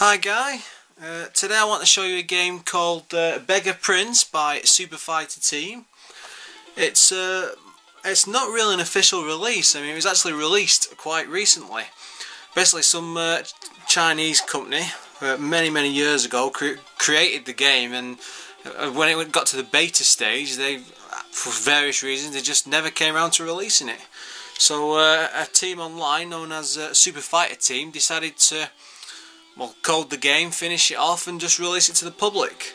Hi Guy, today I want to show you a game called Beggar Prince by Super Fighter Team. It's not really an official release. I mean, it was actually released quite recently. Basically some Chinese company many years ago created the game, and when it got to the beta stage, they, for various reasons, they just never came around to releasing it. So a team online known as Super Fighter Team decided to code the game, finish it off and just release it to the public.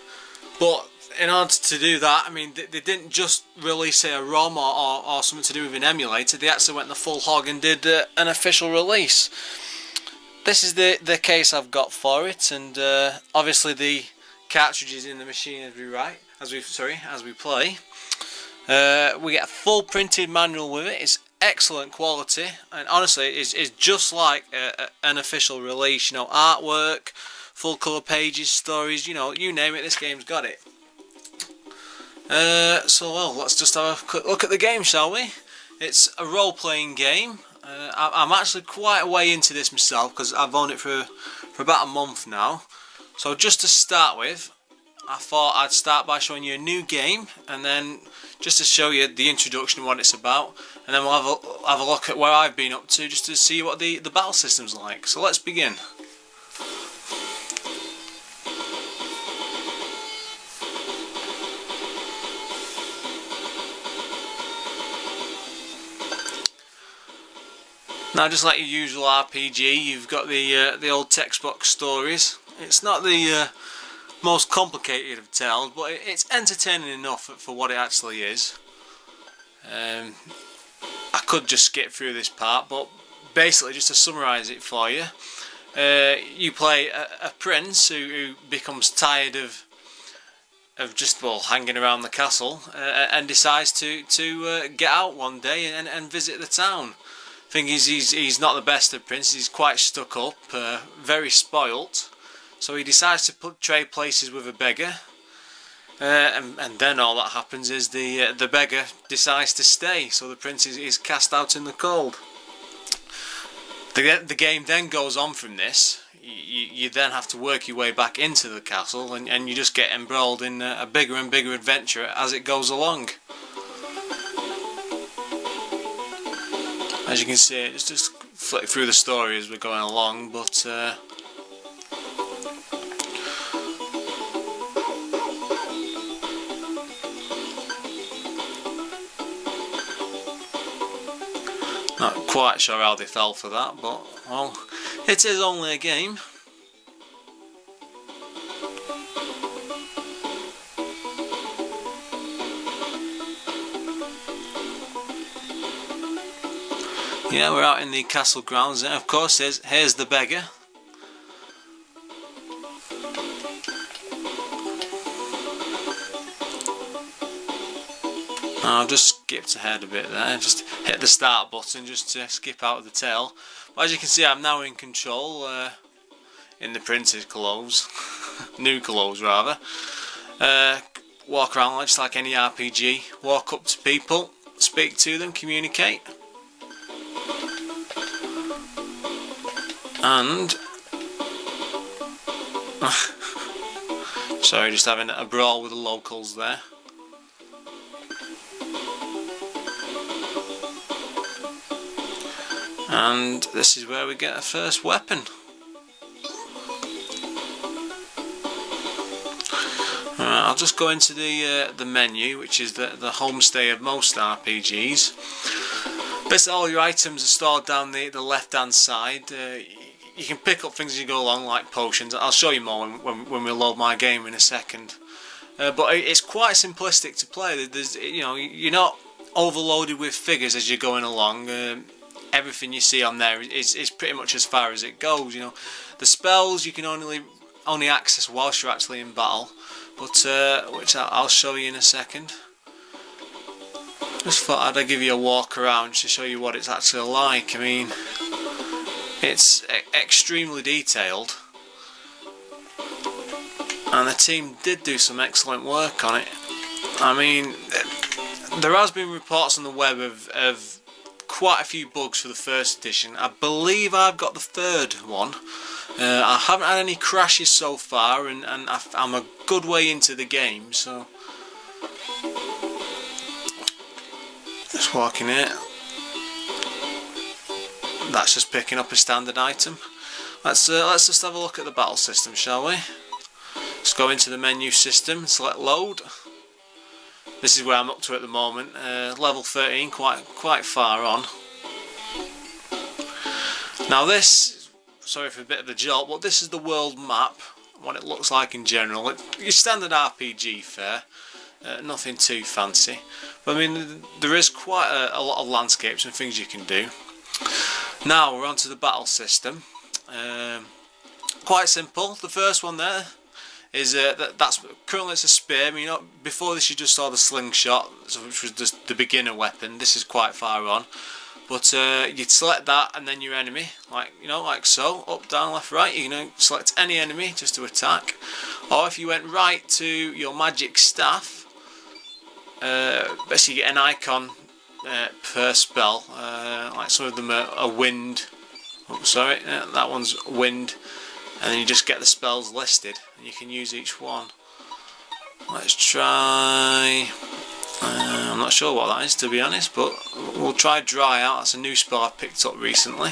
But in order to do that, I mean, they didn't just release, say, a ROM or something to do with an emulator. They actually went the full hog and did an official release. This is the case I've got for it, and obviously the cartridge is in the machine as we play. We get a full printed manual with it. It's excellent quality, and honestly it's just like an official release. You know, artwork, full colour pages, stories, you know, you name it, this game's got it. So let's just have a quick look at the game, shall we? It's a role-playing game. I'm actually quite a way into this myself because I've owned it for about a month now. So just to start with, I thought I'd start by showing you a new game, and then just to show you the introduction and what it's about, and then we'll have a look at where I've been up to, just to see what the battle system's like. So let's begin. Now, just like your usual RPG, you've got the old text box stories. It's not the most complicated of tales, but it's entertaining enough for what it actually is. I could just skip through this part, but basically, just to summarise it for you, you play a prince who becomes tired of just hanging around the castle and decides to get out one day and visit the town. Thing is, he's not the best of princes. He's quite stuck up, very spoilt. So he decides to trade places with a beggar, and then all that happens is the beggar decides to stay. So the prince is cast out in the cold. The game then goes on from this. You then have to work your way back into the castle, and you just get embroiled in a bigger and bigger adventure as it goes along. As you can see, just flick through the story as we're going along, but not quite sure how they fell for that, but well, it is only a game. Yeah, we're out in the castle grounds, and of course here's the beggar. I've just skipped ahead a bit there, just hit the start button just to skip out of the tale. But as you can see, I'm now in control, in the prince's clothes, new clothes rather. Walk around just like any RPG, walk up to people, speak to them, communicate. And sorry, just having a brawl with the locals there. And this is where we get our first weapon. I'll just go into the menu, which is the homestay of most RPGs. Basically, all your items are stored down the left hand side. You can pick up things as you go along, like potions. I'll show you more when we load my game in a second. But it's quite simplistic to play. You're not overloaded with figures as you're going along. Everything you see on there is pretty much as far as it goes. You know, the spells you can only access whilst you're actually in battle, but which I'll show you in a second. Just thought I'd give you a walk around to show you what it's actually like. I mean, it's extremely detailed, and the team did do some excellent work on it. I mean, there has been reports on the web of quite a few bugs for the first edition. I believe I've got the third one, I haven't had any crashes so far, and I'm a good way into the game, so just walking it. That's just picking up a standard item. Let's just have a look at the battle system, shall we? Let's go into the menu system, select load. This is where I'm up to at the moment. Level 13, quite far on. Now this, sorry for a bit of a jolt, but this is the world map, what it looks like in general. Your standard RPG fare, nothing too fancy. But I mean, there is quite a lot of landscapes and things you can do. Now we're on to the battle system. Quite simple. The first one there is that's currently it's a spear. I mean, before this you just saw the slingshot, which was just the beginner weapon. This is quite far on, but you'd select that and then your enemy, like so, up, down, left, right. You can select any enemy just to attack, or if you went right to your magic staff, basically you get an icon per spell. Like some of them are wind. Oh, sorry, that one's wind, and then you just get the spells listed, and you can use each one. Let's try. I'm not sure what that is, to be honest, but we'll try dry out. That's a new spell I picked up recently.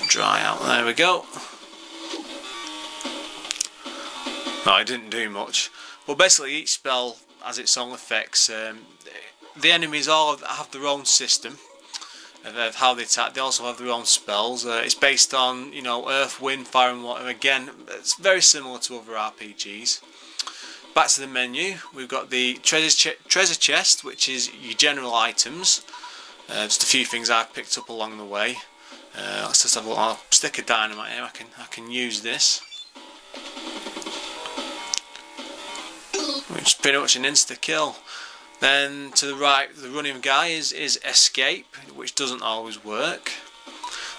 Dry out. There we go. No, it didn't do much. Well, basically each spell has its own effects. The enemies all have their own system of how they attack. They also have their own spells. It's based on, earth, wind, fire and water. Again, it's very similar to other RPGs. Back to the menu, we've got the treasure chest, which is your general items. Just a few things I've picked up along the way. Let's just have a look. I'll stick a dynamite here. I can use this, which is pretty much an insta kill. Then to the right, the running guy is escape, which doesn't always work.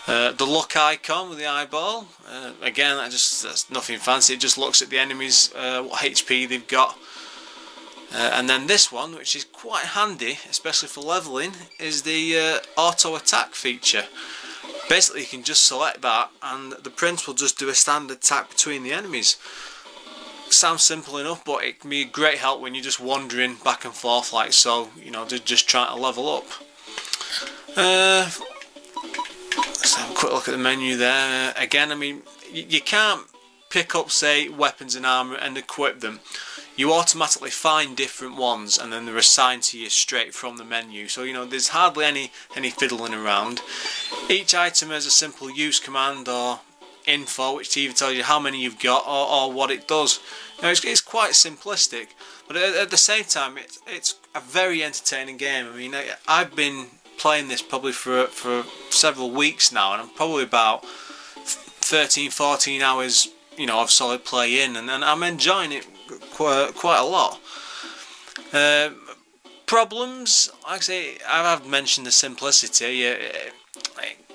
The look icon with the eyeball, again that's nothing fancy. It just looks at the enemies, what HP they've got. And then this one, which is quite handy, especially for leveling, is the auto attack feature. Basically you can just select that and the prince will just do a standard attack between the enemies. Sounds simple enough, but it can be a great help when you're just wandering back and forth like so, just trying to level up. Let's have a quick look at the menu there. Again, I mean, you can't pick up, say, weapons and armour and equip them. You automatically find different ones and then they're assigned to you straight from the menu. So, there's hardly any fiddling around. Each item has a simple use command or info, which either tells you how many you've got or what it does. It's quite simplistic, but at the same time it's a very entertaining game. I mean, I've been playing this probably for several weeks now, and I'm probably about 13-14 hours of solid play in, and I'm enjoying it quite a lot. Problems, like I say, I've mentioned the simplicity. It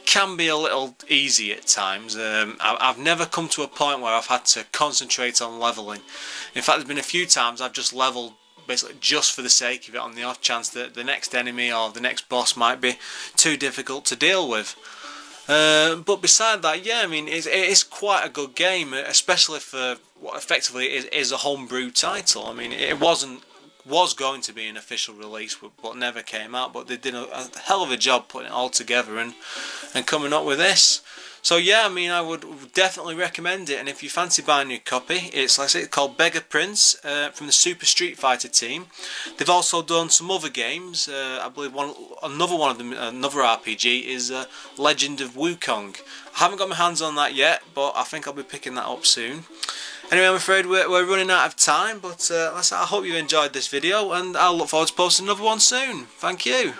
can be a little easy at times. I've never come to a point where I've had to concentrate on leveling. In fact, there's been a few times I've just leveled basically just for the sake of it, on the off chance that the next enemy or the next boss might be too difficult to deal with. But beside that, yeah, I mean, it is quite a good game, especially for what effectively is a homebrew title. I mean, it was going to be an official release, but never came out. But they did a hell of a job putting it all together and coming up with this. So yeah, I mean, I would definitely recommend it. And if you fancy buying a copy, it's like I say, it's called Beggar Prince from the Super Street Fighter team. They've also done some other games. I believe another one of them, another RPG, is Legend of Wukong. I haven't got my hands on that yet, but I think I'll be picking that up soon. Anyway, I'm afraid we're running out of time, but I hope you enjoyed this video, and I'll look forward to posting another one soon. Thank you.